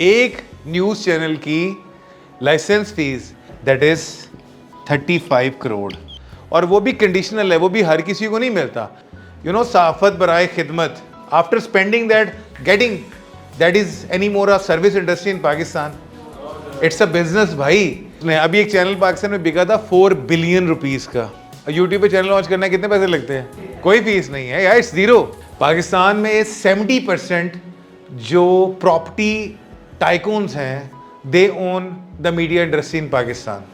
एक news channel की license fee that is 35 crore, और वो भी कंडीशनल है, वो भी हर किसी को नहीं मिलता। यू नो, साफत बराए खिदमत, after spending that, getting that is any more a service industry in Pakistan. It's a business भाई। अभी एक चैनल पाकिस्तान में बिका था 4 बिलियन रुपीस का। यूट्यूब पे चैनल लॉन्च करने कितने पैसे लगते हैं? कोई फीस नहीं है यार, इट्स जीरो। पाकिस्तान में 70% जो प्रॉपर्टी टाइकून्स हैं, they own the media industry in Pakistan.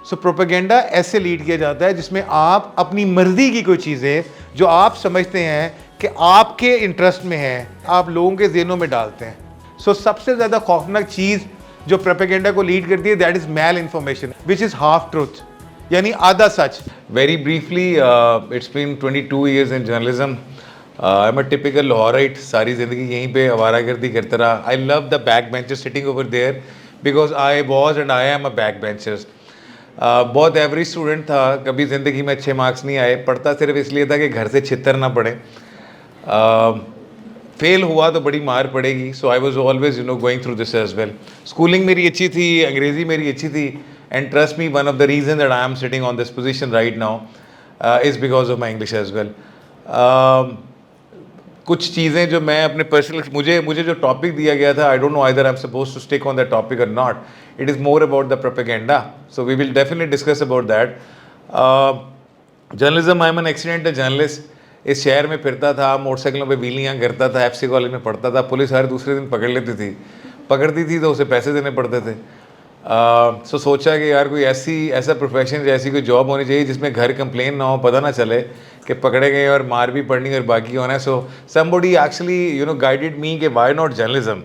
So propaganda ऐसे लीड किया जाता है जिसमें आप अपनी मर्जी की कोई चीज़ें जो आप समझते हैं कि आपके इंटरेस्ट में है, आप लोगों के ज़हनों में डालते हैं। सो सबसे ज़्यादा खौफनाक चीज़ जो प्रोपेगेंडा को लीड करती है, that is mal information which is half truth, यानी आधा सच। Very briefly, it's been 22 years in journalism. I'm a typical Lahorite. सारी ज़िंदगी यहीं पे आवारागर्दी करता रहा. I love the backbenchers sitting over there because I was and I am a backbenchers. बहुत average student था, कभी ज़िंदगी में अच्छे मार्क्स नहीं आए, पढ़ता सिर्फ इसलिए था कि घर से छितर ना पड़े। फेल हुआ तो बड़ी मार पड़ेगी, so I was always going through this as well. Schooling मेरी अच्छी थी, अंग्रेज़ी मेरी अच्छी थी, and trust me, one of the reason that I am sitting on this position right now is because of my English as well. कुछ चीज़ें जो मैं अपने पर्सनल, मुझे जो टॉपिक दिया गया था, I don't know either I am suppose to stick on that topic or not. It is more about the propaganda, so we will definitely discuss about that. Journalism, I am an accident journalist. इस शहर में फिरता था, मोटरसाइकिलों पे व्हीलियाँ करता था, FC college में पढ़ता था. पुलिस हर दूसरे दिन पकड़ती थी तो उसे पैसे देने पड़ते थे. सो सोचा कि यार कोई ऐसा प्रोफेशन, ऐसी कोई जॉब होनी चाहिए जिसमें घर कंप्लेन ना हो, पता ना चले कि पकड़े गए और मार भी पड़नी और बाकी होना है. So somebody actually guided me कि why not journalism.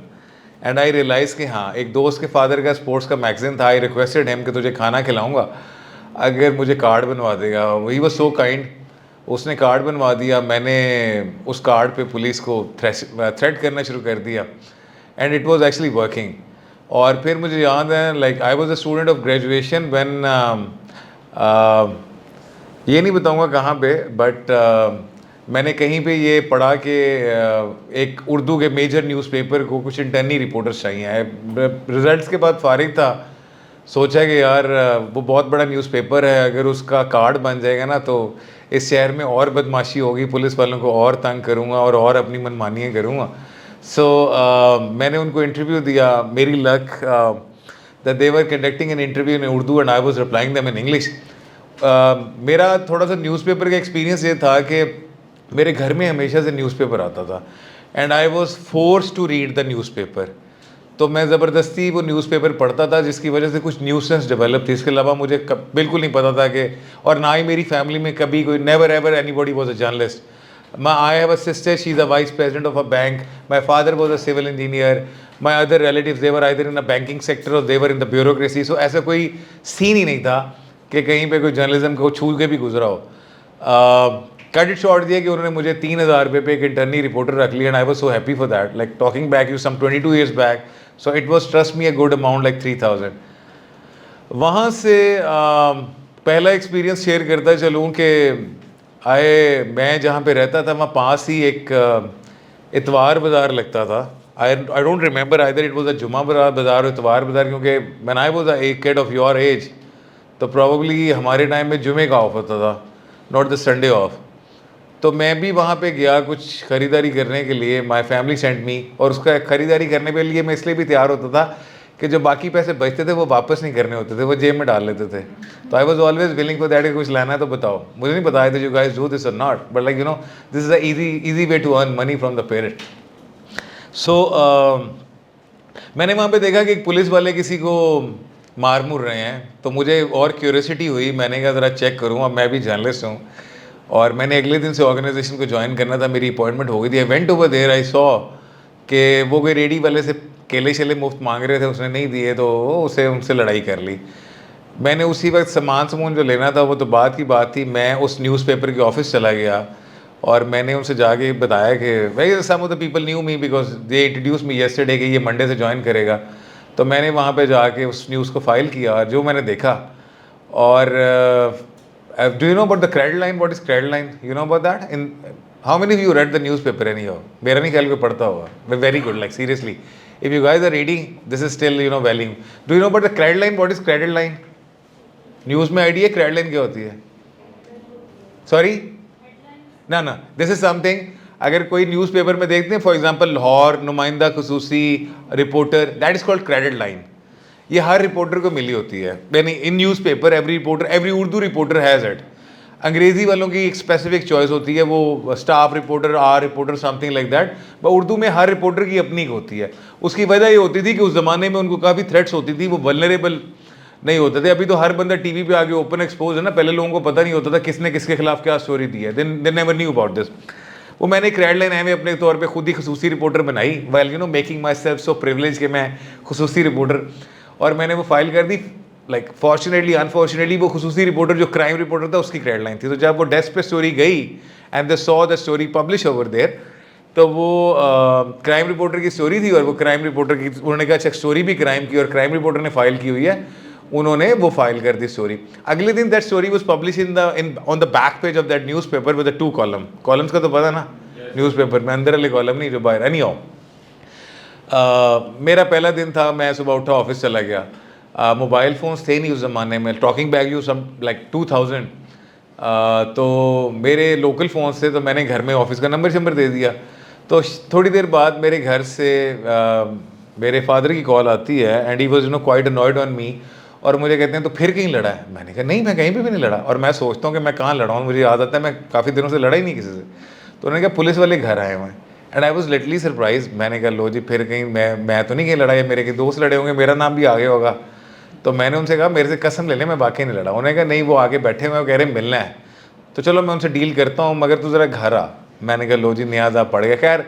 And I realise कि हाँ, एक दोस्त के फादर का स्पोर्ट्स का मैगजीन था. आई रिक्वेस्टेड हिम कि तुझे खाना खिलाऊंगा अगर मुझे कार्ड बनवा देगा. He was so kind. उसने कार्ड बनवा दिया. मैंने उस कार्ड पे पुलिस को थ्रेट करना शुरू कर दिया, and it was actually working. और फिर मुझे याद है, like I was a student of graduation when, ये नहीं बताऊंगा कहाँ पे, बट मैंने कहीं पे ये पढ़ा कि एक उर्दू के मेजर न्यूज़पेपर को कुछ इंटर्नी रिपोर्टर्स चाहिए. रिजल्ट्स के बाद फारिग था, सोचा कि यार वो बहुत बड़ा न्यूज़पेपर है, अगर उसका कार्ड बन जाएगा ना तो इस शहर में और बदमाशी होगी, पुलिस वालों को और तंग करूँगा और अपनी मनमानियाँ करूँगा. सो मैंने उनको इंटरव्यू दिया. मेरी luck that they were conducting an interview in Urdu and I was replying them in English. मेरा थोड़ा सा न्यूज़पेपर का एक्सपीरियंस ये था कि मेरे घर में हमेशा से न्यूज़पेपर आता था, and I was forced to read the newspaper. तो मैं ज़बरदस्ती वो न्यूज़पेपर पढ़ता था, जिसकी वजह से कुछ न्यूसेंस डेवलप थी. इसके अलावा मुझे बिल्कुल नहीं पता था कि, और ना ही मेरी फैमिली में कभी कोई, never ever anybody was a journalist. I have a sister, she's a vice president of a bank. My father was a civil engineer. My other relatives, they were either in a banking sector or they were in the bureaucracy. So ऐसा कोई scene ही नहीं था कि कहीं पे कोई journalism को छू के भी गुजरा हो. क्रेडिट शॉर्ट दिया कि उन्होंने मुझे 3,000 रुपये पे एक इंटर्नी रिपोर्टर रख लिया, and I was so happy for that. Like talking back you some 22 years back, so it was, trust me, a good amount, like 3,000. वहाँ से पहला एक्सपीरियंस शेयर करता चलूँ कि मैं जहाँ पे रहता था वहाँ पास ही एक इतवार बाज़ार लगता था. I don't remember either it was a जुमा बाज़ार और इतवार बाज़ार, क्योंकि when I was a kid of your age तो प्रॉब्ली हमारे टाइम में जुमे का ऑफ होता था, नॉट द संडे ऑफ. तो मैं भी वहाँ पे गया कुछ ख़रीदारी करने के लिए. माई फैमिली सेंट मी, और उसका ख़रीदारी करने के लिए मैं इसलिए भी तैयार होता था कि जो बाकी पैसे बचते थे वो वापस नहीं करने होते थे, वो जेब में डाल लेते थे. तो आई was always willing for that कि कुछ लाना है तो बताओ. मुझे नहीं पता था you guys do this or not, but like this is a easy way to earn money from the parent. So मैंने वहाँ पे देखा कि एक पुलिस वाले किसी को मार मुर रहे हैं, तो मुझे और क्यूरियोसिटी हुई. मैंने कहा ज़रा चेक करूँ, अब मैं भी जर्नलिस्ट हूँ, और मैंने अगले दिन से ऑर्गेनाइजेशन को ज्वाइन करना था. मेरी अपॉइंटमेंट हो गई थी. I went over there. I saw कि वो कोई रेडी वाले से केले शेले मुफ्त मांग रहे थे, उसने नहीं दिए तो उनसे लड़ाई कर ली. मैंने उसी वक्त सामान जो लेना था वो तो बात की बात थी. मैं उस न्यूज़पेपर के ऑफिस चला गया और मैंने उनसे जाके बताया कि भाई, some of the people knew me because they introduce me yesterday कि ये मंडे से ज्वाइन करेगा. तो मैंने वहाँ पे जाके उस न्यूज़ को फाइल किया, जो मैंने देखा. और do you know about the credit line? What is credit line? You know about that? In how many of you read the newspaper any how? मेरा नहीं ख्याल कोई पढ़ता होगा. Very good, like seriously. If you guys are reading, this is still value. Do you know about the credit line? What is credit line? News में idea credit line क्या होती है? सॉरी ना दिस इज समथिंग, अगर कोई newspaper में देखते हैं फॉर एग्जांपल लाहौर नुमाइंदा खसूसी reporter, that is called credit line. ये हर रिपोर्टर को मिली होती है. यानी इन newspaper every reporter, every Urdu reporter has it. अंग्रेज़ी वालों की एक स्पेसिफिक चॉइस होती है, वो staff reporter, or reporter, something like that. But Urdu में हर रिपोर्टर की अपनी होती है. उसकी वजह ये होती थी कि उस ज़माने में उनको काफ़ी थ्रेट्स होती थी, वो वल्नरेबल नहीं होते थे. अभी तो हर बंदा टीवी पे आगे ओपन एक्सपोज है ना. पहले लोगों को पता नहीं होता था किसने किसके खिलाफ क्या स्टोरी दी है. They never knew about this. वो मैंने क्रेडिट लाइन एम अपने तौर पे खुद ही खसूसी रिपोर्टर बनाई, well making my self so privilege कि मैं खसूसी रिपोर्टर. और मैंने वो फाइल कर दी. लाइक फॉर्चुनेटली अनफॉर्चुनेटली वो खसूसी रिपोर्टर जो क्राइम रिपोर्टर था उसकी क्रेडिट लाइन थी. तो जब वो डेस्क पे स्टोरी गई and they saw the story publish over there, तो वो क्राइम रिपोर्टर की स्टोरी थी. और वो क्राइम रिपोर्टर की, उन्होंने कहा अच्छा स्टोरी भी क्राइम की और क्राइम रिपोर्टर ने फाइल की हुई है, उन्होंने वो फाइल कर दी स्टोरी. अगले दिन that story was publish in on the back page of that newspaper with the 2 columns का तो पता ना न्यूज़पेपर में अंदर वाले कॉलम नहीं जो बाहर. एनी हाउ मेरा पहला दिन था, मैं सुबह उठा ऑफिस चला गया. मोबाइल फ़ोन्स थे नहीं उस ज़माने में. Talking back you some like 2000. तो मेरे लोकल फ़ोन्स थे, तो मैंने घर में ऑफिस का नंबर दे दिया. तो थोड़ी देर बाद मेरे घर से मेरे फादर की कॉल आती है and he was quite annoyed on me. और मुझे कहते हैं तो फिर कहीं लड़ा है? मैंने कहा नहीं, मैं कहीं पे भी नहीं लड़ा. और मैं सोचता हूँ कि मैं कहाँ लड़ा हूँ, मुझे याद आता है मैं काफ़ी दिनों से लड़ा ही नहीं किसी से. तो उन्होंने कहा पुलिस वाले घर आए हुए हैं. And I was लिटली surprise. मैंने कहा लो जी, फिर कहीं मैं तो नहीं कहीं लड़ा, या मेरे के दोस्त लड़े होंगे, मेरा नाम भी आगे होगा. तो मैंने उनसे कहा मेरे से कसम ले लें मैं वाकई नहीं लड़ा. उन्होंने कहा नहीं, वो आगे बैठे हुए, वो कह रहे हैं मिलना है, तो चलो मैं उनसे डील करता हूँ, मगर तू ज़रा घर आ. मैंने कहा लो जी, न्याज आप पड़ गया. खैर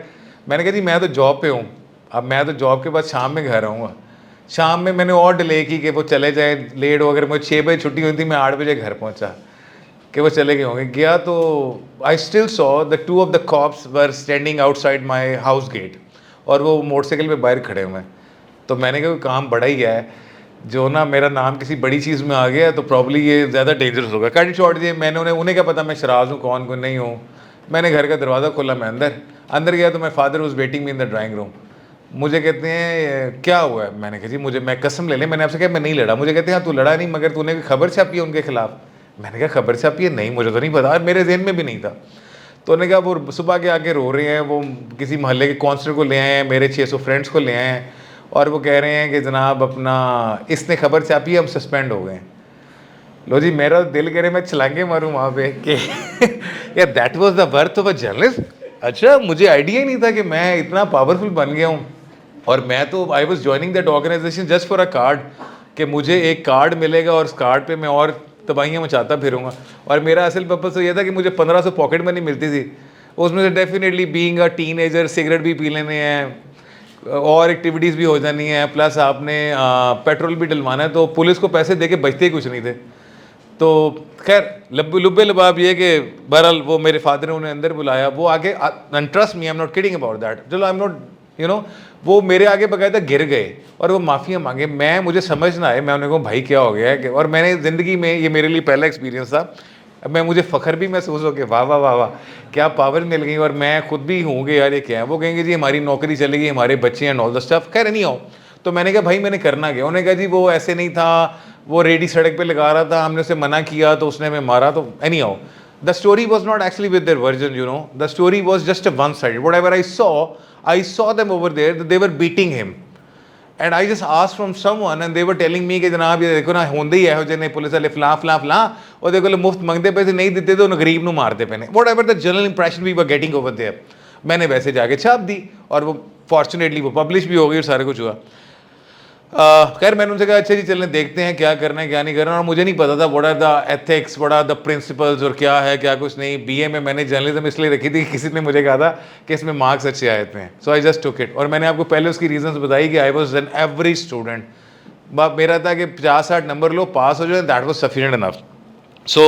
मैंने कहा जी मैं तो जॉब पे हूँ, अब मैं तो जॉब के बाद शाम में घर आऊँगा. शाम में मैंने और डिले की कि वो चले जाए, लेट हो. अगर मुझे 6 बजे छुट्टी हुई थी, मैं 8 बजे घर पहुँचा कि वो चले गए होंगे. गया तो I still saw the 2 of the cops were standing outside my house gate, और वो मोटरसाइकिल पे बाहर खड़े हुए हैं. तो मैंने कहा काम बड़ा ही है, जो ना मेरा नाम किसी बड़ी चीज़ में आ गया है तो प्रॉब्ली ये ज़्यादा डेंजरस होगा. कट शॉर्ट दिए मैंने उन्हें क्या पता मैं शराज हूँ, कौन कौन नहीं हूँ. मैंने घर का दरवाज़ा खोला, मैं अंदर गया तो मैं father was waiting me in the drawing room. मुझे कहते हैं क्या हुआ है? मैंने कहा जी मैं कसम ले लें, मैंने आपसे कहा मैं नहीं लड़ा. मुझे कहते हैं हाँ तू लड़ा नहीं, मगर तूने खबर छापी है उनके खिलाफ. मैंने कहा खबर छापी है? नहीं मुझे तो नहीं पता, मेरे जहन में भी नहीं था. तो उन्होंने कहा वो सुबह के आके रो रहे हैं, वो किसी मोहल्ले के काउंसलर को ले आए हैं, मेरे 600 फ्रेंड्स को ले आए हैं, और वो कह रहे हैं कि जनाब अपना इसने खबर छापी है, हम सस्पेंड हो गए. लो जी, मेरा दिल कह रहे मैं छलांगे मारूं वहाँ पे कि यार that was the birth of a journalist. अच्छा मुझे आइडिया ही नहीं था कि मैं इतना पावरफुल बन गया हूँ. और मैं तो I was joining that organization just for a card, कि मुझे एक कार्ड मिलेगा और उस कार्ड पे मैं और तबाहियाँ मचाता फिरूंगा. और मेरा असल पर्पस तो ये था कि मुझे 1500 पॉकेट मनी मिलती थी, उसमें से definitely being a teenager cigarette भी पी लेने हैं और एक्टिविटीज़ भी हो जानी है, प्लस आपने पेट्रोल भी डलवाना है. तो पुलिस को पैसे दे के बचते ही कुछ नहीं थे. तो खैर लुब्बे लबाब ये कि बहरहाल वो मेरे फादर ने उन्हें अंदर बुलाया. वो आगे trust me, I am not kidding about that, चलो आई एम नॉट वो मेरे आगे बकायदा गिर गए और वो माफ़ियाँ मांगे. मुझे समझ ना आए, मैं उन्हें कहूँ भाई क्या हो गया है. और मैंने ज़िंदगी में ये मेरे लिए पहला एक्सपीरियंस था. मुझे फ़ख्र भी महसूस हो कि वाह वाह वाह वाह क्या पावर मिल गई. और मैं खुद भी हूँ कि यार ये क्या है. वो कहेंगे जी हमारी नौकरी चलेगी, हमारे बच्चे हैं, ऑल द स्टफ. खैर नहीं हो. तो मैंने कहा भाई मैंने करना क्या? उन्होंने कहा जी वो ऐसे नहीं था, वो रेडी सड़क पे लगा रहा था, हमने उसे मना किया तो उसने हमें मारा. तो any how the story was not actually with their version, the story was just a one sided. What ever I saw them over there that they were beating him, and I just asked from someone and they were telling me कि जनाब ये देखो ना होंदे ही है ने police वाले फलां फलां फलां और देखो मुफ्त मंगते पैसे नहीं देते तो उन्हें गरीब नू मारते पे ने. Whatever the general impression we were getting over there. मैंने वैसे जाके छाप दी और वो फॉर्चुनेटली वो पब्लिश भी हो गई और सारा कुछ हुआ. खैर मैंने उनसे कहा अच्छा जी चलें देखते हैं क्या करना है क्या नहीं करना. और मुझे नहीं पता था what are the ethics, what are the principles और क्या है क्या कुछ नहीं. बीए में मैंने जर्नलिज्म इसलिए रखी थी कि किसी ने मुझे कहा था कि इसमें मार्क्स अच्छे आए थे. सो आई जस्ट टुक इट. और मैंने आपको पहले उसकी रीजंस बताई कि I was an average student. मेरा था कि 50-60 नंबर लो पास हो जाए, that was sufficient enough. So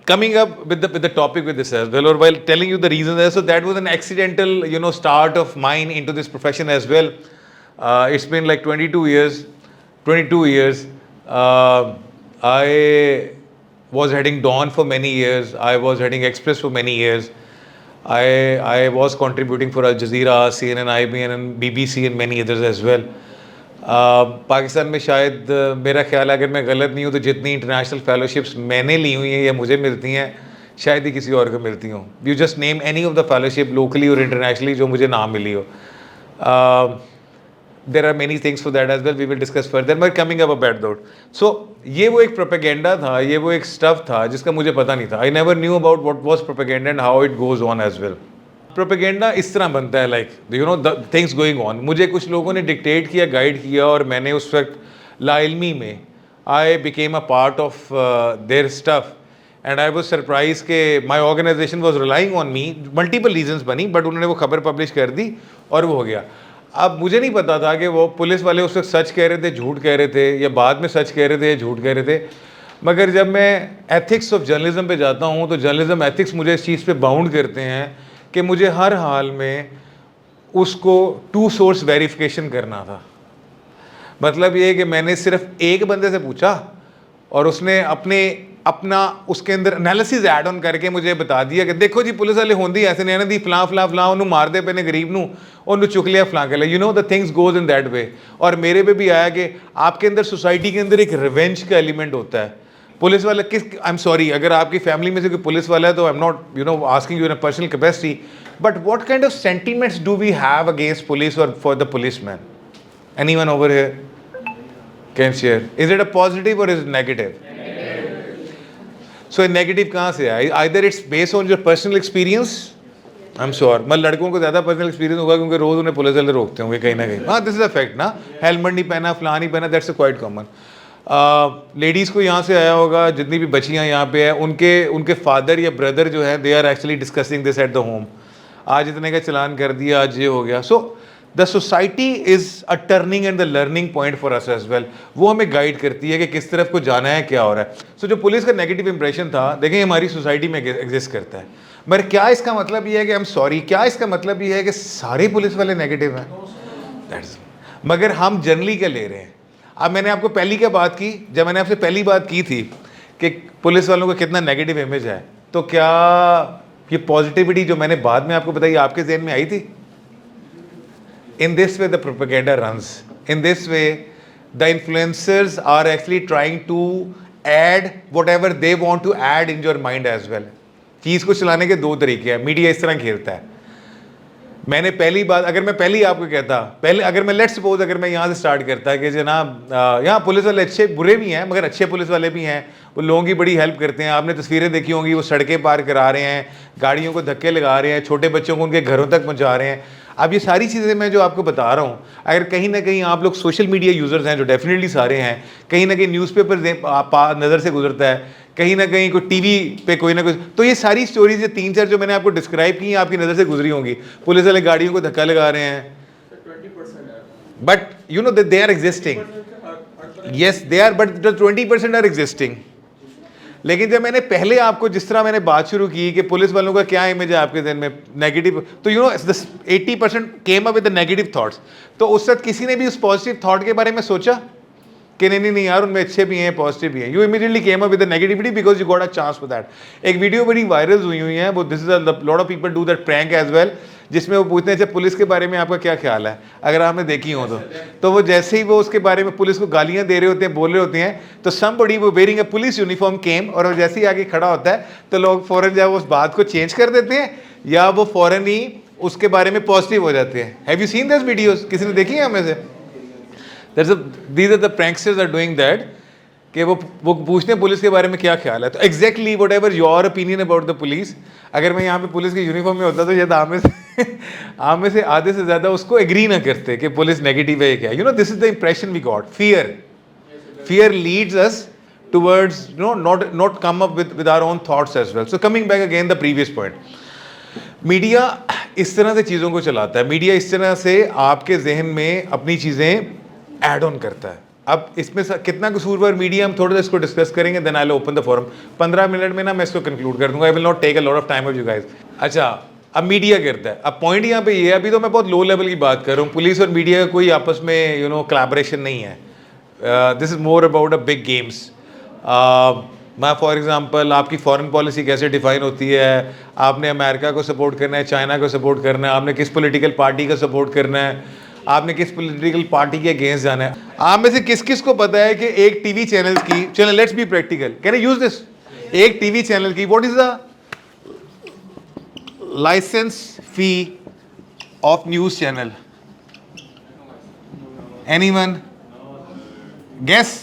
coming up with the topic with this as well, or while telling you the reasons, so that was an accidental start of mine into this profession as well. It's been like 22 years. I was heading Dawn for many years. I was heading Express for many years. I was contributing for Al Jazeera, CNN, IBN and BBC and many others as well. Pakistan में शायद मेरा ख्याल है, अगर मैं गलत नहीं हूँ, तो जितनी इंटरनेशनल फेलोशिप्स मैंने ली हुई हैं या मुझे मिलती हैं, शायद ही किसी और को मिलती हूँ. You just name any of the fellowship locally or internationally जो मुझे ना मिली हो. There are many things for that as well, we will discuss further, but coming up about that. So ये वो एक प्रोपेगेंडा था, ये वो एक स्टफ था जिसका मुझे पता नहीं था. I never knew about what was propaganda and how it goes on as well. Propaganda इस तरह बनता है, like you know the things going on. मुझे कुछ लोगों ने डिक्टेट किया, गाइड किया, और मैंने उस वक्त लाइल्मी में I became a part of their stuff and I was surprise के my organisation was relying on me. Multiple reasons बनी, बट उन्होंने वो खबर पब्लिश कर दी और वो हो गया. अब मुझे नहीं पता था कि वो पुलिस वाले उस वक्त सच कह रहे थे, झूठ कह रहे थे, या बाद में सच कह रहे थे, झूठ कह रहे थे. मगर जब मैं एथिक्स ऑफ जर्नलिज्म पे जाता हूँ, तो जर्नलिज्म एथिक्स मुझे इस चीज़ पे बाउंड करते हैं कि मुझे हर हाल में उसको टू सोर्स वेरिफिकेशन करना था. मतलब ये कि मैंने सिर्फ एक बंदे से पूछा और उसने अपना उसके अंदर एनालिसिस ऐड ऑन करके मुझे बता दिया कि देखो जी पुलिस वाले होंदी ऐसे नहीं दी, फलां फलां फलां उन्होंने मार दे पैने गरीब नू, उन्होंने चुक लिया फलां कर लिया. You know the things goes in that way. और मेरे पे भी आया कि आपके अंदर सोसाइटी के अंदर एक रिवेंज का एलिमेंट होता है. पुलिस वाला आई एम सॉरी, अगर आपकी फैमिली में से कोई पुलिस वाला है तो I am not you know asking you in a personal capacity, but what kind of sentiments do we have against police or for the policeman? Anyone over here can share? Is it a positive or is it negative? So negative कहाँ से आया? Either it's based on your personal experience. I am sure मतलब लड़कों को ज़्यादा personal experience होगा क्योंकि रोज़ उन्हें पुलिस वाले रोकते होंगे कहीं ना कहीं. हाँ, दिस इज अ फैक्ट ना. हेलमेट नहीं पहना, फलां नहीं पहना, दैट्स क्वाइट कॉमन. लेडीज़ को यहाँ से आया होगा, जितनी भी बच्चियाँ यहाँ पे हैं, उनके फादर या ब्रदर जो है, they are actually discussing this at the home. आज इतने का चलान कर दिया, आज ये हो गया. So the society is a turning and the learning point for us as well. वो हमें गाइड करती है कि किस तरफ को जाना है, क्या हो रहा है. सो जो पुलिस का नेगेटिव इंप्रेशन था, देखें हमारी सोसाइटी में एग्जिस्ट करता है. मगर क्या इसका मतलब ये है कि आई एम सॉरी, क्या इसका मतलब ये है कि सारे पुलिस वाले नेगेटिव हैं? दैट्स, मगर हम जनरली क्या ले रहे हैं? अब मैंने आपको पहली क्या बात की, जब मैंने आपसे पहली बात की थी कि पुलिस वालों का कितना नेगेटिव इमेज है, तो क्या ये पॉजिटिविटी जो मैंने बाद में आपको बताई आपके जहन में आई थी? In this way, the propaganda runs. In this way, the influencers are actually trying to add whatever they want to add in your mind as well. चीज़ को चलाने के दो तरीके हैं. मीडिया इस तरह खेलता है. मैंने पहली बात, अगर मैं पहले ही आपको कहता, पहले अगर मैं लेट्स सपोज अगर मैं यहाँ से स्टार्ट करता कि जनाब यहाँ पुलिस वाले अच्छे बुरे भी हैं, मगर अच्छे पुलिस वाले भी हैं, वो लोगों की बड़ी हेल्प करते हैं. आपने तस्वीरें देखी होंगी, वो सड़कें पार करा रहे हैं, गाड़ियों को धक्के लगा रहे हैं, छोटे बच्चों को उनके घरों तक पहुँचा रहे हैं. अब ये सारी चीज़ें मैं जो आपको बता रहा हूँ, अगर कहीं ना कहीं आप लोग सोशल मीडिया यूज़र्स हैं, जो डेफिनेटली सारे हैं, कहीं ना कहीं न्यूज़पेपर नज़र से गुजरता है, कहीं ना कहीं कोई टीवी पे कोई ना कोई, तो ये सारी स्टोरीज, ये 3-4 जो मैंने आपको डिस्क्राइब की, आपकी नज़र से गुजरी होंगी. पुलिस वाले गाड़ियों को धक्का लगा रहे हैं, but you know they are existing. Yes they are, but 20% are existing. लेकिन जब मैंने पहले आपको जिस तरह मैंने बात शुरू की कि पुलिस वालों का क्या इमेज है आपके जहन में नेगेटिव, तो you know 80% came up with the negative thoughts. तो उस वक्त किसी ने भी उस पॉजिटिव थॉट के बारे में सोचा कि नहीं यार उनमें अच्छे भी हैं, पॉजिटिव भी हैं? You immediately came up with the negativity because you got a chance for that. एक वीडियो बड़ी वायरल हुई है, वो this is a lot of people do that prank as well, जिसमें वो पूछते हैं अच्छा पुलिस के बारे में आपका क्या ख्याल है, अगर आपने देखी हो तो वो जैसे ही वो उसके बारे में पुलिस को गालियां दे रहे होते हैं, बोल रहे होते हैं, तो समबडी वो वेयरिंग अ पुलिस यूनिफॉर्म केम, और वो जैसे ही आगे खड़ा होता है तो लोग फ़ौरन जो उस बात को चेंज कर देते हैं या वो फ़ौरन ही उसके बारे में पॉजिटिव हो जाते हैं. Have you seen this videos? किसी ने देखी है हमें से? These are the pranksters are doing that कि वो पूछते हैं पुलिस के बारे में क्या ख्याल है. तो exactly what ever your opinion about the police, अगर मैं यहाँ पे पुलिस के यूनिफॉर्म में होता तो शायद आप में से आधे से ज़्यादा उसको एग्री ना करते कि पुलिस नेगेटिव है क्या. You know this is the impression we got. Fear leads us towards not come up with our own thoughts as well. So coming back again the previous point, media इस तरह से चीज़ों को चलाता है. Media इस तरह से आपके जहन में अपनी चीज़ें ऐड ऑन करता है. अब इसमें कितना कसूरवार मीडिया, हम थोड़ा सा इसको डिस्कस करेंगे, then I will open the forum. 15 minute में ना मैं इसको कंक्लूड कर दूंगा. I will not take a lot of time of you guys. अच्छा, अब मीडिया करता है. अब पॉइंट यहाँ पे ये है, अभी तो मैं बहुत लो लेवल की बात कर रहा हूँ. पुलिस और मीडिया का कोई आपस में कोलैबोरेशन नहीं है. This is more about a big games. मैं फॉर एग्जांपल आपकी फॉरेन पॉलिसी कैसे डिफाइन होती है, आपने अमेरिका को सपोर्ट करना है, चाइना को सपोर्ट करना है, आपने किस पॉलिटिकल पार्टी का सपोर्ट करना है, आपने किस पॉलिटिकल पार्टी के अगेंस्ट जाना है। आप में से किस किस को पता है कि एक टीवी चैनल की, चलो let's be practical, can I use this, एक टीवी चैनल की what is the license fee of news channel? Anyone? Guess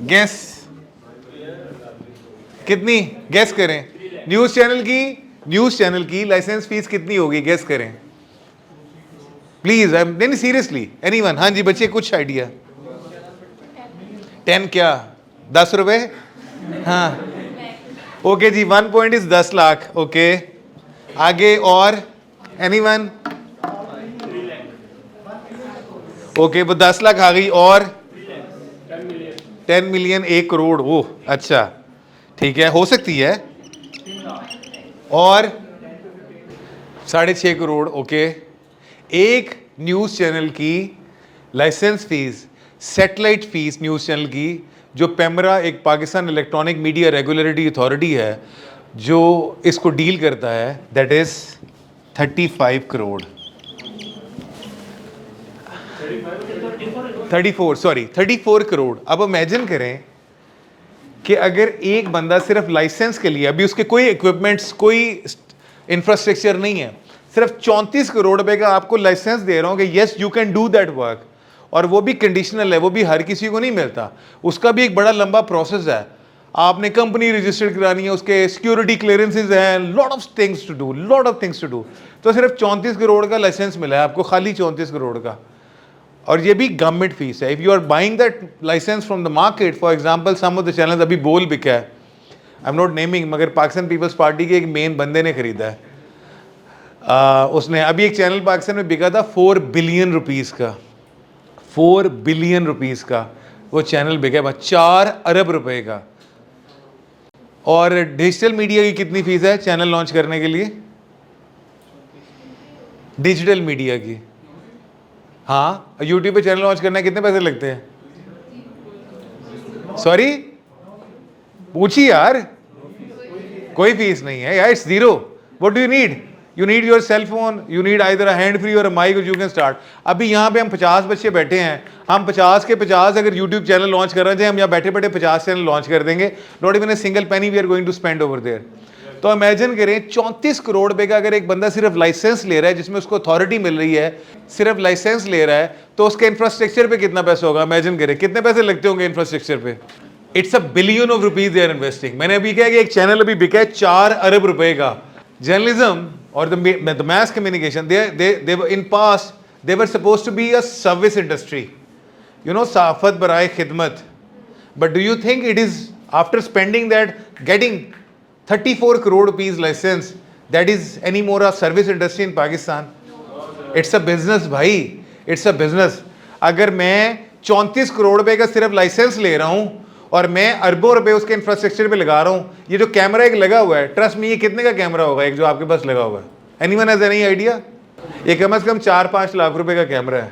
guess कितनी? गेस करें। न्यूज चैनल की लाइसेंस फीस कितनी होगी? गेस करें प्लीज। नहीं सीरियसली, एनीवन? हाँ जी बच्चे, कुछ आइडिया? 10 क्या? 10 रुपए? हाँ ओके जी, 1 पॉइंट इज 10 लाख। ओके आगे और एनीवन? ओके वो 10 लाख आ गई, और 10 मिलियन, 1 करोड़। ओह अच्छा ठीक है, हो सकती है। और 6.5 करोड़। ओके एक न्यूज़ चैनल की license fee, satellite fee news channel की, जो पेमरा एक Pakistan electronic media regulatory authority है जो इसको डील करता है, दैट इज 35 करोड़। 34 करोड़। अब इमेजिन करें कि अगर एक बंदा सिर्फ लाइसेंस के लिए, अभी उसके कोई इक्विपमेंट्स, कोई इंफ्रास्ट्रक्चर नहीं है, सिर्फ 34 करोड़ रुपए का आपको लाइसेंस दे रहा हूं कि yes you can do that work, और वो भी कंडीशनल है, वो भी हर किसी को नहीं मिलता, उसका भी एक बड़ा लंबा प्रोसेस है। आपने कंपनी रजिस्टर्ड करानी है, उसके सिक्योरिटी क्लियरेंसेज हैं, lot of things to do. तो सिर्फ 34 करोड़ का लाइसेंस मिला है आपको, खाली 34 करोड़ का, और ये भी गवर्नमेंट फीस है। If you are buying that license from the market, for example some of the channels, अभी बोल बिका है, आई एम नॉट नेमिंग, मगर पाकिस्तान पीपल्स पार्टी के एक मेन बंदे ने खरीदा है। उसने अभी एक चैनल पाकिस्तान में बिका था 4 बिलियन रुपीस का, 4 बिलियन रुपीस का वो चैनल बिका है, 4 अरब रुपए का। और डिजिटल मीडिया की कितनी फीस है चैनल लॉन्च करने के लिए? डिजिटल मीडिया की, हाँ यूट्यूब पे चैनल लॉन्च करने कितने पैसे लगते हैं? सॉरी पूछी यार, कोई फीस नहीं है यार, it's zero. What do you need your cell phone, you need either a hand free or a mic, you can start. अभी यहाँ पे हम 50 बच्चे बैठे हैं, हम 50 के 50 अगर यूट्यूब चैनल लॉन्च कर रहे हैं, हम यहाँ बैठे बैठे 50 चैनल लॉन्च कर देंगे, not even a single penny we are going to spend over there. तो इमेजिन करें 34 करोड़ रुपए का अगर एक बंदा सिर्फ लाइसेंस ले रहा है, जिसमें उसको अथॉरिटी मिल रही है, सिर्फ लाइसेंस ले रहा है, तो उसके इंफ्रास्ट्रक्चर पे कितना पैसा होगा? इमेजिन करें कितने पैसे लगते होंगे इंफ्रास्ट्रक्चर पे। It's a billion of rupees they are investing. मैंने अभी कहा कि एक चैनल अभी बिका है 4 अरब रुपए का। जर्नलिज्म और the mass communication, they were in past, they were supposed to be a service industry, you know, saafat baraye khidmat. But do you think it is, after spending that, getting 34 crore rupees license, that is any more a service industry in Pakistan? It's a business भाई, it's a business। अगर मैं 34 करोड़ रुपए का सिर्फ licence ले रहा हूँ और मैं अरबों रुपए उसके इंफ्रास्ट्रक्चर पे लगा रहा हूँ, ये जो कैमरा एक लगा हुआ है, ट्रस्ट में, ये कितने का कैमरा होगा एक जो आपके पास लगा हुआ है? Anyone has any idea? ये कम से कम 4-5 लाख रुपए का कैमरा है।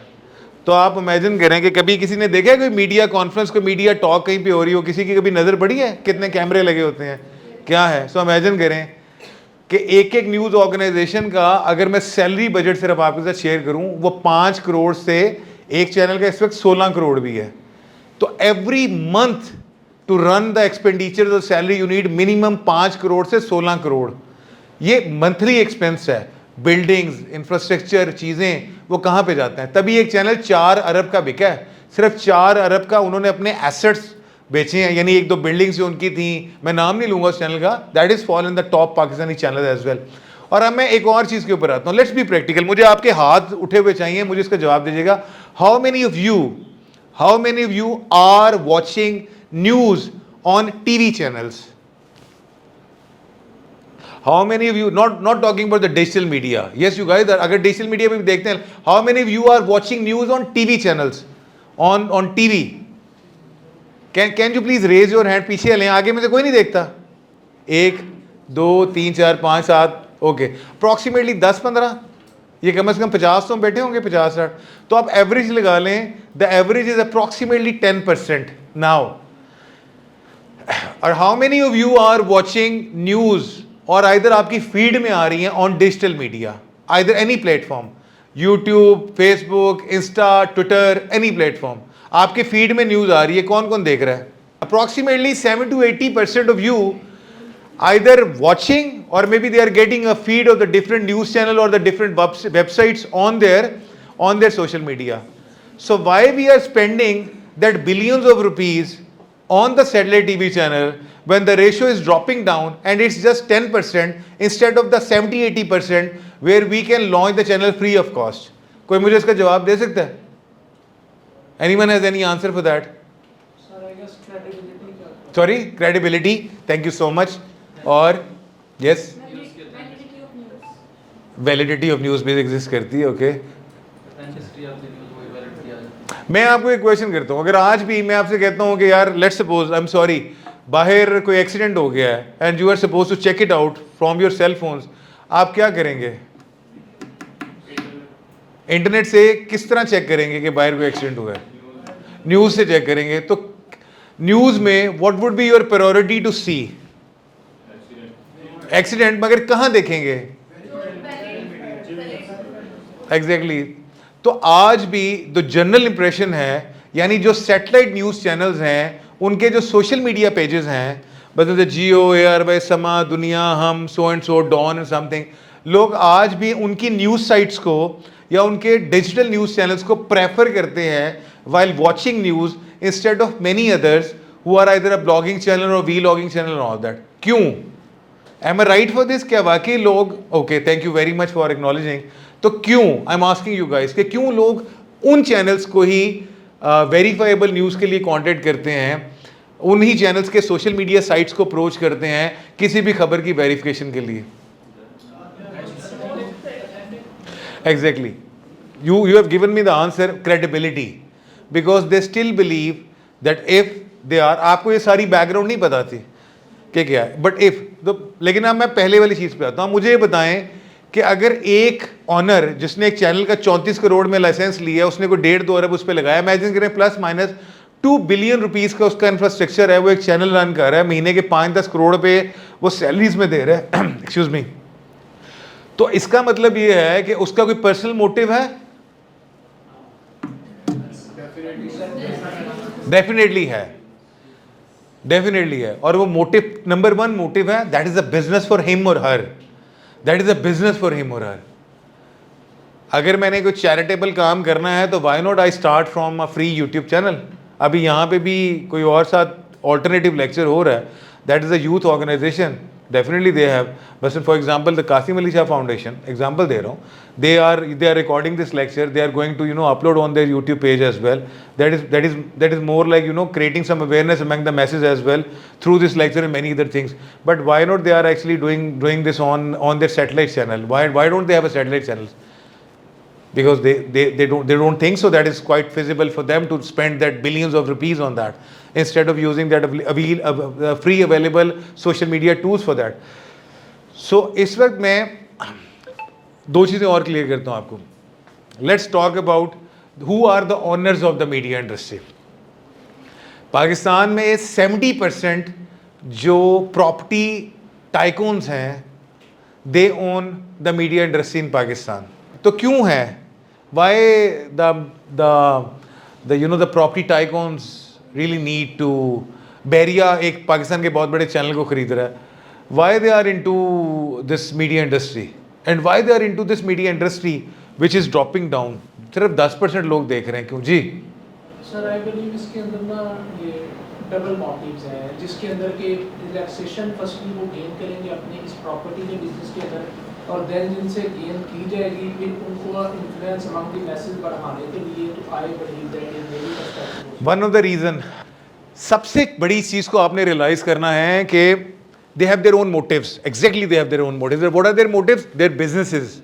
तो आप इमेजिन करें कि कभी किसी ने देखा है कोई मीडिया कॉन्फ्रेंस, कोई मीडिया टॉक कहीं पे हो रही हो, किसी की कभी नज़र पड़ी है कितने कैमरे लगे होते हैं, क्या है? सो इमेजिन करें कि एक एक न्यूज़ ऑर्गेनाइजेशन का अगर मैं सैलरी बजट सिर्फ आपके साथ शेयर करूँ, वो 5 करोड़ से, एक चैनल का इस वक्त 16 करोड़ भी है। तो every month to run the expenditure of salary you need minimum 5 crore से 16 करोड़। ये मंथली एक्सपेंस है। बिल्डिंग्स, इंफ्रास्ट्रक्चर, चीज़ें, वो कहाँ पे जाते हैं? तभी एक चैनल 4 अरब का बिका है, सिर्फ 4 अरब का उन्होंने अपने एसेट्स बेचे हैं, यानी 1-2 बिल्डिंग्स जो उनकी थी, मैं नाम नहीं लूंगा उस चैनल का, that is fall in the top Pakistani channel as well. और अब मैं एक और चीज़ के ऊपर आता हूँ, लेट्स बी प्रैक्टिकल। मुझे आपके हाथ उठे हुए चाहिए, मुझे इसका जवाब दीजिएगा। How many of you are watching news on TV channels? How many of you, not talking about the digital media, yes you guys are, अगर digital media पे भी देखते हैं, how many of you are watching news on TV channels, on TV? Can you please raise your hand? पीछे हलें, आगे में से कोई नहीं देखता? 1 2 3 4 5 7, ओके, अप्रॉक्सीमेटली 10-15, ये कम से कम 50 तो बैठे होंगे, 50-60। तो आप एवरेज लगा लें, the average is approximately 10%। Now और how many of you are watching news और आइदर आपकी फीड में आ रही हैं on digital media, either any platform, YouTube, Facebook, Insta, Twitter, any platform, आपके फीड में न्यूज आ रही है, कौन कौन देख रहा है? Approximately 7 to 80% of you either watching or maybe they are getting a feed of the different news channel or the different websites on their social media. So why we are spending that billions of rupees on the satellite TV channel when the ratio is dropping down and it's just 10% instead of the 70-80% where we can launch the channel free of cost? कोई मुझे इसका जवाब दे सकता है? Anyone has any answer for that? Sir, I guess credibility का. Sorry, credibility. Thank you so much. और yes, Validity of news. Validity of news भी exist करती है. Okay, Authenticity of the news वही validity आ जाती है. मैं आपको एक क्वेश्चन करता हूँ. अगर आज भी मैं आपसे कहता हूँ कि यार let's suppose, I am sorry, बाहर कोई एक्सीडेंट हो गया है and you are suppose to check it out from your cell phones, आप क्या करेंगे? इंटरनेट से किस तरह चेक करेंगे कि बाहर कोई एक्सीडेंट हुआ है? न्यूज़ से चेक करेंगे. तो न्यूज़ में what would be your priority to see? Accident. मगर कहाँ देखेंगे? एग्जैक्टली. तो आज भी जो जनरल इंप्रेशन है, यानी जो सैटेलाइट न्यूज़ चैनल्स हैं, उनके जो सोशल मीडिया पेजेस हैं, बदल जियो, air, Samaa, Dunya, Hum, so and so, Dawn and something, लोग आज भी उनकी न्यूज़ साइट्स को या उनके डिजिटल न्यूज़ चैनल्स को प्रेफर करते हैं while watching news instead of many others who are either a blogging channel or vlogging channel and all that. क्यों? Am I right for this? क्या वाकई लोग, okay, thank you very much for acknowledging. तो क्यों, I'm asking you guys, कि क्यों लोग उन चैनल्स को ही वेरीफाइबल न्यूज़ के लिए कॉन्टेक्ट करते हैं, उन्हीं चैनल्स के सोशल मीडिया साइट्स को अप्रोच करते हैं किसी भी खबर की वेरिफिकेशन के लिए? Exactly. You have given me the answer, credibility. Because they still believe that if they are, आपको ये सारी बैकग्राउंड नहीं पता थी कि क्या है, बट इफ तो, लेकिन अब मैं पहले वाली चीज़ पे आता हूँ. मुझे ये बताएं कि अगर एक ऑनर जिसने एक चैनल का 34 करोड़ में लाइसेंस लिया, उसने कोई 1.5-2 अरब उस पर लगाया, इमेजिन करें प्लस माइनस 2 बिलियन रुपीज़ का उसका इंफ्रास्ट्रक्चर है, वो एक चैनल रन कर रहा है, महीने के 5-10 करोड़ पे वो सैलरीज में दे रहा है. Excuse me. तो इसका मतलब ये है कि उसका कोई पर्सनल मोटिव है? डेफिनेटली है, डेफिनेटली है. और वो मोटिव, नंबर 1 मोटिव है, that is a business for him or her. That is a business for him or her. अगर मैंने कोई चैरिटेबल काम करना है तो why not I start from a free YouTube channel. अभी यहाँ पे भी कोई और साथ ऑल्टरनेटिव लेक्चर हो रहा है, that is a youth organization. Definitely they have. But for example, the Qasim Ali Shah Foundation, example दे रहा हूँ, they are recording this lecture. They are going to upload on their YouTube page as well. That is more like creating some awareness among the masses as well through this lecture and many other things. But why not they are actually doing this on their satellite channel? Why don't they have a satellite channel? Because they don't think so that is quite feasible for them to spend that billions of rupees on that, instead of using that free available social media tools for that. So इस वक्त मैं 2 चीज़ें और clear करता हूँ आपको. Let's talk about who are the owners of the media industry. Pakistan में 70% जो प्रॉपर्टी टाइकून्स हैं, they own the media industry in Pakistan. तो क्यों है? Why the property tycoons really need to, बेरिया एक पाकिस्तान के बहुत बड़े चैनल को खरीद रहा है, why they are into this media industry and why they are into this media industry which is dropping down. सिर्फ 10% लोग देख रहे हैं. क्यों जी? सर आई बिलीव इसके अंदर ना ये डबल मोटिव्स हैं, जिसके अंदर के रिलैक्सेशन फर्स्टली वो गेन करेंगे अपने इस प्रॉपर्टी के बिजनेस के अंदर, और देन जिनसे गेन की जाएगी फिर उनको इन्फ्लुएंस अमंग द मैसेज बढ़ाने के लिए. तो आई बिलीव दैट इन मेरी perspective one of the reason, सबसे बड़ी चीज़ को आपने रियलाइज़ करना है कि they have their own motives. Exactly, they have their own motives. What are their motives? Their businesses.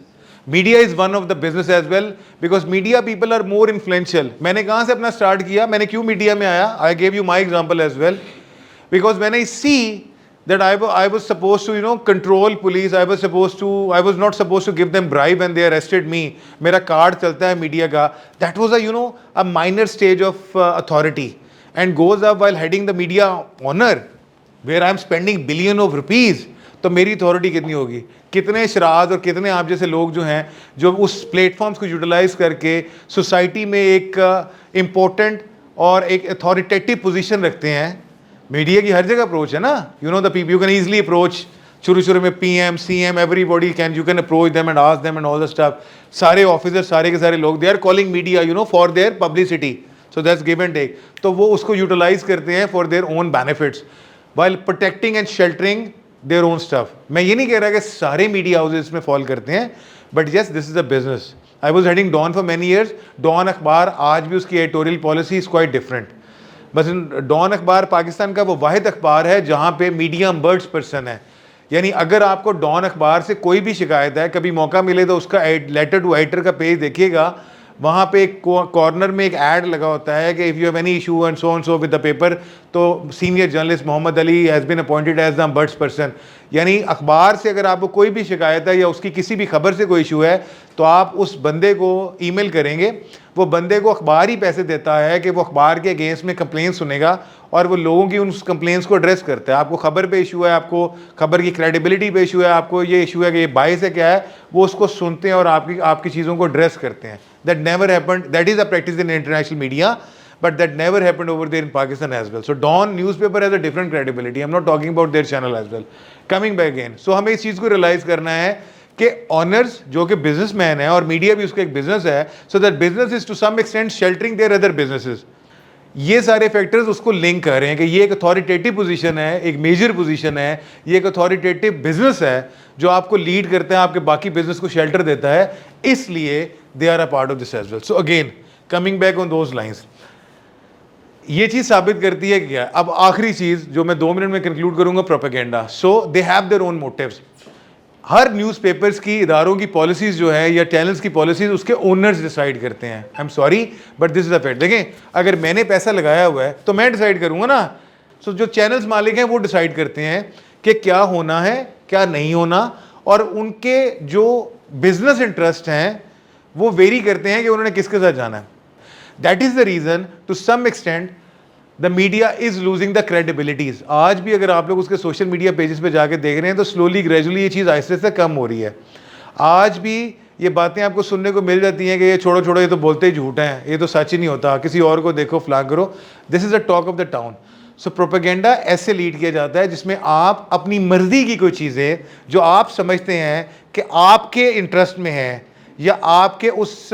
Media is one of the business as well, because media people are more influential. मैंने कहाँ से अपना start किया, मैंने क्यों media में आया? I gave you my example as well, because when I see that I was supposed to control police. I was not supposed to give them bribe when they arrested me. मेरा card चलता है media का. That was a minor stage of authority and goes up while heading the media honor. Where I am spending billion of rupees, तो मेरी authority कितनी होगी? कितने शराद और कितने आप जैसे लोग जो हैं जो उस प्लेटफॉर्म्स को यूटिलाइज करके सोसाइटी में एक इम्पोर्टेंट और एक अथॉरिटेटिव पोजीशन रखते हैं। मीडिया की हर जगह अप्रोच है ना, you know the people, you can easily approach, शुरू में PM CM everybody can, you can approach them and ask them and all the stuff. सारे ऑफिसर सारे के सारे लोग they are calling media you know for their publicity, so that's give and take. तो वो उसको यूटिलाइज करते हैं for their own benefits while protecting and sheltering their own stuff. मैं ये नहीं कह रहा कि सारे मीडिया हाउसेज इसमें फॉल करते हैं, but yes this is a business. I was heading Dawn for many years. Dawn अखबार आज भी उसकी editorial policy is quite different. बस डॉन अखबार पाकिस्तान का वो वाहिद अखबार है जहाँ पे मीडिया बर्ड्स पर्सन है, यानी अगर आपको डॉन अखबार से कोई भी शिकायत है, कभी मौका मिले तो उसका लेटर टू एडिटर का पेज देखिएगा, वहाँ पे एक कॉर्नर में एक ऐड लगा होता है कि if you have any issue and so with the paper, तो senior journalist Mohammad Ali has been appointed as the birds person. यानी अखबार से अगर आपको कोई भी शिकायत है या उसकी किसी भी खबर से कोई इशू है, तो आप उस बंदे को ईमेल करेंगे, वो बंदे को अखबार ही पैसे देता है कि वो अखबार के अगेंस्ट में कंप्लेंट सुनेगा और वो लोगों की उन कंप्लेंट्स को एड्रेस करता है। आपको खबर पे इशू है, आपको खबर की क्रेडिबिलिटी पे इशू है, आपको ये इशू है कि ये बायस है क्या है, वो उसको सुनते हैं और आपकी चीज़ों को एड्रेस करते हैं। That never happened, that is a practice in international media, but that never happened over there in Pakistan as well. So Dawn newspaper has a different credibility. I'm not talking about their channel as well. Coming back again, so हमें इस चीज़ को realise करना है कि honours जो कि businessman है और मीडिया भी उसका एक बिजनेस है, so that business is to some extent sheltering their other businesses. ये सारे फैक्टर्स उसको लिंक कर रहे हैं कि ये एक अथॉरिटेटिव पोजीशन है, एक मेजर पोजीशन है, ये एक अथॉरिटेटिव बिजनेस है जो आपको लीड करता है, आपके बाकी बिजनेस को शेल्टर देता है, इसलिए they are a part of this as well. So again coming back on those lines, ये चीज़ साबित करती है क्या? अब आखिरी चीज़ जो मैं 2 मिनट में कंक्लूड करूंगा, propaganda. So they have their own motives. हर न्यूज़पेपर्स की, इदारों की पॉलिसीज़ जो है या चैनल्स की पॉलिसीज़ उसके ओनर्स डिसाइड करते हैं। आई am sorry but this is a fact. देखें, अगर मैंने पैसा लगाया हुआ है तो मैं डिसाइड करूंगा ना। सो जो चैनल्स मालिक हैं वो डिसाइड करते हैं कि क्या होना है क्या नहीं होना, और उनके जो बिजनेस इंटरेस्ट हैं वो वेरी करते हैं कि उन्होंने किसके साथ जाना है। That is the reason to some extent the media is losing the credibilities. आज भी अगर आप लोग उसके सोशल मीडिया पेजेस पे जाके देख रहे हैं तो स्लोली ग्रेजुअली ये चीज़ आहिस्ते से कम हो रही है। आज भी ये बातें आपको सुनने को मिल जाती हैं कि ये छोड़ो छोड़ो, ये तो बोलते ही झूठ हैं, ये तो सच ही नहीं होता, किसी और को देखो, फ्लैग करो। This is the talk of the town. So propaganda ऐसे लीड किया जाता है जिसमें आप अपनी मर्जी की कोई चीज़ें जो आप समझते हैं कि आपके इंटरेस्ट में है या आपके उस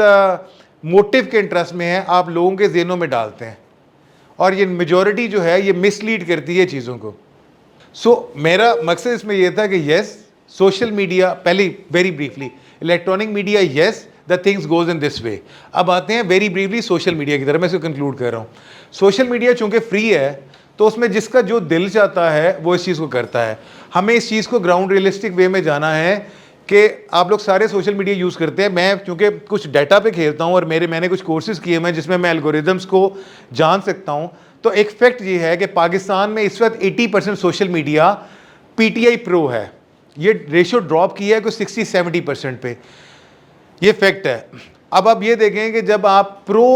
मोटिव के इंटरेस्ट में है, आप लोगों के ज़हनों में डालते हैं, और ये मेजॉरिटी जो है ये मिसलीड करती है चीज़ों को। सो मेरा मकसद इसमें यह था कि येस सोशल मीडिया, पहले very briefly electronic media, yes the things goes in this वे। अब आते हैं वेरी ब्रीफली सोशल मीडिया की तरफ, मैं इसको कंक्लूड कर रहा हूँ। सोशल मीडिया चूँकि फ्री है तो उसमें जिसका जो दिल चाहता है वो इस चीज़ को करता है। हमें इस चीज़ को ग्राउंड रियलिस्टिक वे में जाना है कि आप लोग सारे सोशल मीडिया यूज़ करते हैं। मैं क्योंकि कुछ डाटा पे खेलता हूँ और मैंने कुछ कोर्सेज़ किए हैं जिसमें मैं एल्गोरिदम्स को जान सकता हूँ, तो एक फैक्ट ये है कि पाकिस्तान में इस वक्त 80% सोशल मीडिया PTI प्रो है। ये रेशो ड्रॉप किया है कुछ 60-70% पे, ये फैक्ट है। अब आप ये देखें कि जब आप pro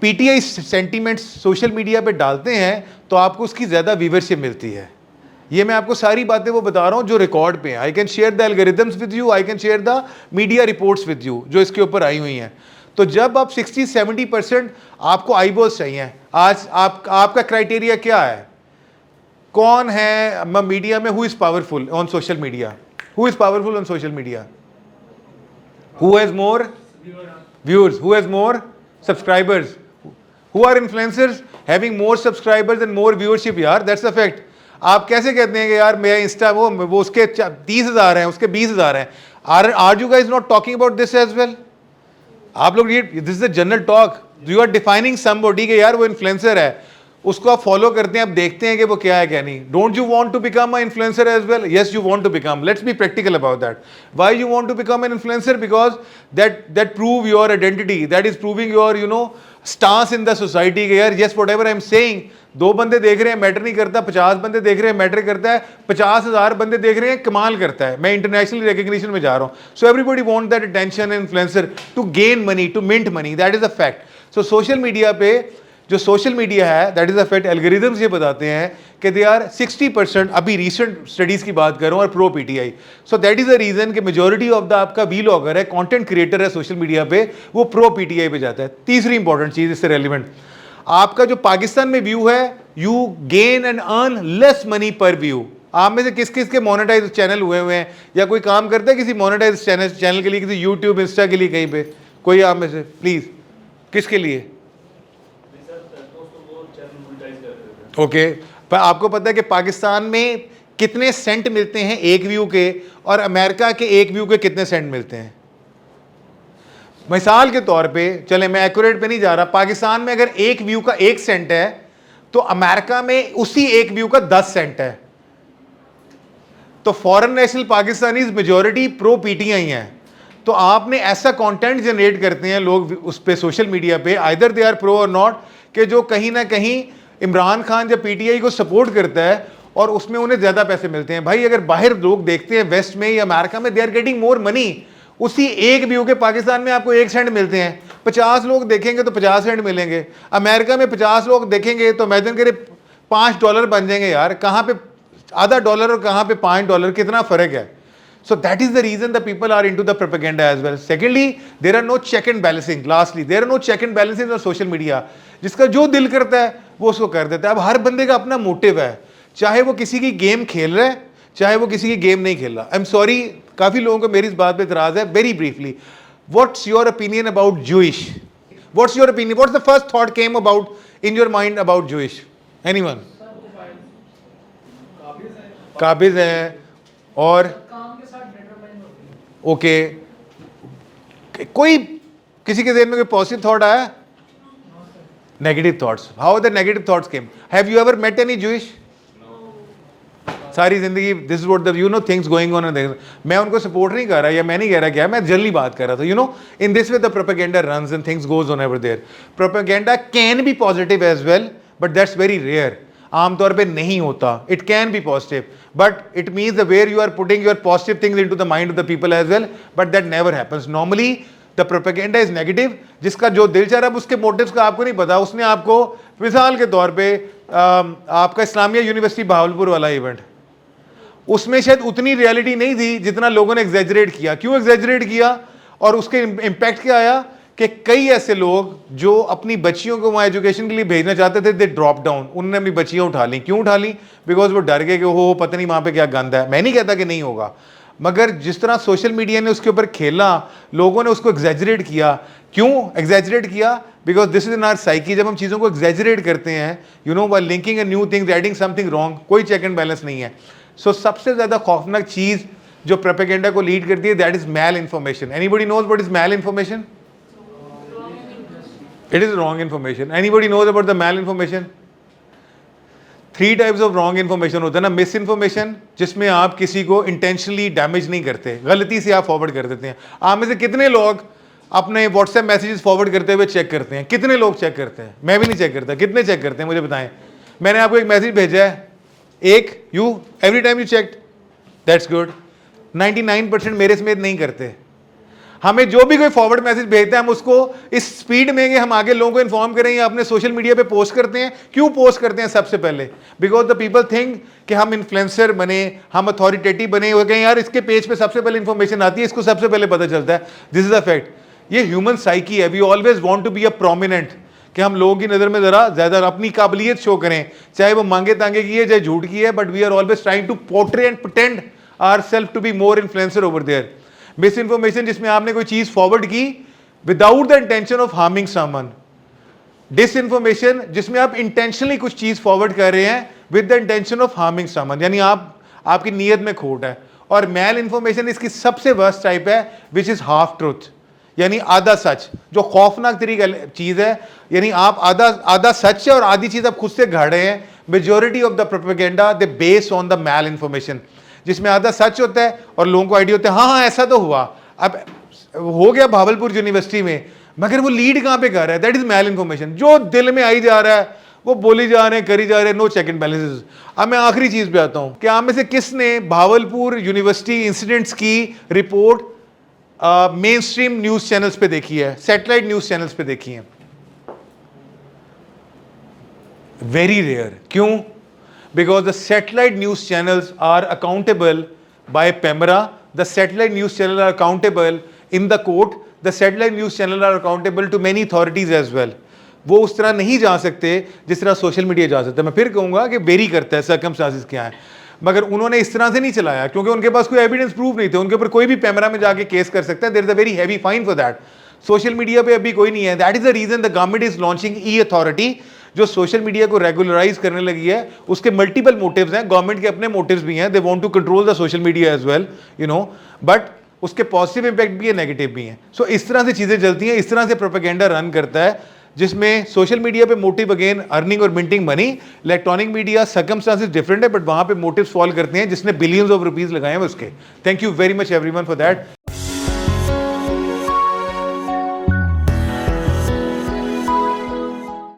PTI sentiments social media पे डालते हैं तो आपको उसकी ज़्यादा व्यूवरशिप मिलती है। ये मैं आपको सारी बातें वो बता रहा हूँ जो रिकॉर्ड पे हैं। I can share the algorithms with you, I can share the media reports with you जो इसके ऊपर आई हुई हैं। तो जब आप 60-70% आपको आईबॉल्स चाहिए, आज आपका क्राइटेरिया क्या है? कौन है मीडिया में, who is powerful on social media? Who is powerful on social media? Who has more viewers? Who has more subscribers? Who are influencers having more subscribers and more viewership? यार that's a fact. आप कैसे कहते हैं कि यार मेरा Insta वो उसके 30,000 हैं, उसके 20,000 हैं? Are you guys not talking about this as well? आप लोग, ये this is a general talk. You are defining somebody के यार वो इन्फ्लुएंसर है, उसको आप फॉलो करते हैं, आप देखते हैं कि वो क्या है क्या नहीं। Don't you want to become a influencer as well? Yes you want to become. Let's be practical about that. Why you want to become an influencer? Because that prove your identity, that is proving your stance in the society के यार yes whatever I am saying, 2 बंदे देख रहे हैं matter नहीं करता, 50 बंदे देख रहे हैं मैटर करता है, 50,000 बंदे देख रहे हैं कमाल करता है। मैं इंटरनेशनल रिकग्निशन में जा रहा हूँ। So everybody want that attention influencer to gain money, to mint money, that is a fact. So social media पे जो सोशल मीडिया है that is a fact, algorithms ये बताते हैं कि दे आर 60%, अभी रिसेंट स्टडीज की बात कर रहा हूँ, और pro PTI. So that is the reason कि मेजोरिटी ऑफ द आपका वीलॉगर है, कंटेंट क्रिएटर है सोशल मीडिया पे, वो प्रो पीटीआई पे जाता है। तीसरी इंपॉर्टेंट चीज इससे रेलिवेंट, आपका जो पाकिस्तान में व्यू है, you gain and earn less money पर व्यू। आप में से किस किस के मोनेटाइज चैनल हुए हैं, या कोई काम करता है किसी मोनेटाइज चैनल के लिए, किसी यूट्यूब इंस्टा के लिए, कहीं पे कोई आप में से प्लीज, किसके लिए? ओके पर आपको पता है कि पाकिस्तान में कितने सेंट मिलते हैं एक व्यू के, और अमेरिका के एक व्यू के कितने सेंट मिलते हैं? मिसाल के तौर पे, चले मैं एक्यूरेट पे नहीं जा रहा, पाकिस्तान में अगर एक व्यू का 1 सेंट है तो अमेरिका में उसी एक व्यू का 10 सेंट है। तो foreign national Pakistani majority pro PTI हैं। तो आपने ऐसा कंटेंट जनरेट करते हैं लोग उस पे सोशल मीडिया पे, आइदर दे आर प्रो और नॉट, कि जो कहीं ना कहीं इमरान खान जब पीटीआई को सपोर्ट करता है और उसमें उन्हें ज़्यादा पैसे मिलते हैं। भाई अगर बाहर लोग देखते हैं वेस्ट में या अमेरिका में, they are getting more money. उसी एक व्यू के पाकिस्तान में आपको 1 सेंट मिलते हैं, 50 लोग देखेंगे तो 50 सेंट मिलेंगे। अमेरिका में 50 लोग देखेंगे तो इमेजिन करें $5 बन जाएंगे यार। कहाँ पे आधा डॉलर और कहाँ पे $5, कितना फ़र्क है। So that is the reason the people are into the propaganda as well. Secondly, there are no check and balancing. Lastly, there are no check and balancing on social media. जिसका जो दिल करता है वो उसको कर देता है। अब हर बंदे का अपना मोटिव है, चाहे वो किसी की गेम खेल रहा है, चाहे वो किसी की गेम नहीं खेल रहा। आई एम सॉरी, काफ़ी लोगों को मेरी इस बात पे इतराज़ है। Very briefly, what's your opinion about Jewish? What's your opinion? What's the first thought came about in your mind about Jewish? Anyone? काबिज है और ओके कोई किसी के दिल में कोई पॉजिटिव थॉट आया? Negative thoughts? How the negative thoughts came? Have you ever met any Jewish? सारी जिंदगी this is what the you know things going on. मैं उनको सपोर्ट नहीं कर रहा, या मैं नहीं कह रहा क्या, मैं जनरली बात कर रहा था। You know in this way the propaganda runs and things goes on ever there. Propaganda can be positive as well, but that's very rare. आमतौर पे नहीं होता। It can be positive, but it means the where you are putting your positive things into the mind of the people as well, but that never happens. Normally the propaganda is negative, जिसका जो दिल चाह रहा है उसके motives का आपको नहीं पता। उसने आपको मिसाल के तौर पे आपका इस्लामिया यूनिवर्सिटी भावलपुर वाला इवेंट, उसमें शायद उतनी रियलिटी नहीं थी जितना लोगों ने एग्जैजरेट किया। क्यों एग्जैजरेट किया और उसके इम्पैक्ट क्या आया कि कई ऐसे लोग जो अपनी बच्चियों को वहाँ एजुकेशन के लिए भेजना चाहते थे, दे ड्रॉप डाउन, उन्होंने अपनी बच्चियाँ उठा ली। क्यों उठा ली? बिकॉज वो डर गए कि हो पता नहीं वहाँ पे क्या गंद है। मैं नहीं कहता कि नहीं होगा, मगर जिस तरह सोशल मीडिया ने उसके ऊपर खेला, लोगों ने उसको एग्जैजरेट किया। क्यों एग्जैजरेट किया? Because this is in our psyche. जब हम चीज़ों को एग्जैजरेट करते हैं, you know, by linking a new things, adding something wrong, कोई चेक एंड बैलेंस नहीं है। सो सबसे ज़्यादा खौफनाक चीज़ जो प्रोपेगेंडा को लीड करती है, that is malinformation. Anybody knows what is malinformation? It is wrong information. Anybody knows about the malinformation? 3 types of wrong information होता है ना। मिस इन्फॉर्मेशन, जिसमें आप किसी को इंटेंशनली डैमेज नहीं करते, गलती से आप फॉरवर्ड कर देते हैं। आप में से कितने लोग अपने व्हाट्सएप मैसेजेस फॉरवर्ड करते हुए चेक करते हैं? कितने लोग चेक करते हैं? मैं भी नहीं चेक करता। कितने चेक करते हैं मुझे बताएं। मैंने आपको एक मैसेज भेजा है, एक, you every time you checked, that's good. 99% मेरे समेत नहीं करते। हमें जो भी कोई फॉरवर्ड मैसेज भेजता है, हम उसको इस स्पीड में हम आगे लोगों को इन्फॉर्म करें या अपने सोशल मीडिया पे पोस्ट करते हैं। क्यों पोस्ट करते हैं? सबसे पहले बिकॉज द पीपल थिंक कि हम इन्फ्लुएंसर बने, हम अथॉरिटेटिव बने हो गए, यार इसके पेज पे सबसे पहले इन्फॉर्मेशन आती है, इसको सबसे पहले पता चलता है। This is a fact. ये ह्यूमन साइकी है। We always want to be a prominent, कि हम लोगों की नज़र में ज़रा ज़्यादा अपनी काबिलियत शो करें, चाहे वो मांगे तांगे की है चाहे झूठ की है, but we are always trying to portray and pretend ourselves to be more influencer over there. Misinformation, जिसमें आपने कोई चीज फॉरवर्ड की without the intention of harming someone. Disinformation, जिसमें आप इंटेंशनली कुछ चीज फॉरवर्ड कर रहे हैं with the intention of harming someone, यानी आपकी नीयत में खोट है। और मैल इन्फॉर्मेशन इसकी सबसे वर्स्ट टाइप है, विच इज हाफ ट्रूथ, यानी आधा सच, जो खौफनाक तरीका चीज है। यानी आप आधा सच है और आधी चीज आप खुद से गढ़ रहे हैं। Majority of the propaganda they base on the malinformation, जिसमें आधा सच होता है और लोगों को आइडिया होता है हाँ ऐसा तो हुआ, अब हो गया भावलपुर यूनिवर्सिटी में, मगर वो लीड कहाँ पे कर रहा है? That is malinformation. जो दिल में आई जा रहा है वो बोली जा रहे हैं, करी जा रहे हैं, नो चेक एंड बैलेंसेस। अब मैं आखिरी चीज पे आता हूं कि आप में से किसने भावलपुर यूनिवर्सिटी इंसिडेंट्स की report mainstream news channels पे देखी है, सैटेलाइट न्यूज चैनल्स पे देखी है? Very rare. क्यों? Because the satellite news channels are accountable by PEMRA. The satellite news channels are accountable in the court. The satellite news channels are accountable to many authorities as well. वो उस तरह नहीं जा सकते जिस तरह social media जा सकता है. मैं फिर कहूँगा कि वेरी करता है, सर्कमस्टांसेस क्या है, मगर उन्होंने इस तरह से नहीं चलाया क्योंकि उनके पास कोई एविडेंस प्रूफ नहीं थे. उनके ऊपर कोई भी पैमरा में जाके केस कर सकता है. There is a very heavy fine for that. Social media पे अभी कोई नहीं है. That is the reason the government is launching e authority, जो सोशल मीडिया को रेगुलराइज करने लगी है. उसके मल्टीपल मोटिव्स हैं, गवर्नमेंट के अपने मोटिव्स भी हैं. They want to control the social media as well, you know, but उसके पॉजिटिव इंपैक्ट भी है, नेगेटिव भी हैं. सो इस तरह से चीज़ें चलती हैं. इस तरह से प्रोपेगेंडा रन करता है जिसमें सोशल मीडिया पे मोटिव अगेन अर्निंग और minting money. Electronic media circumstances different है, बट वहाँ पे मोटिव्स फॉल करते हैं जिसने बिलियंस ऑफ रुपीज़ लगाए हैं उसके. Thank you very much everyone for that.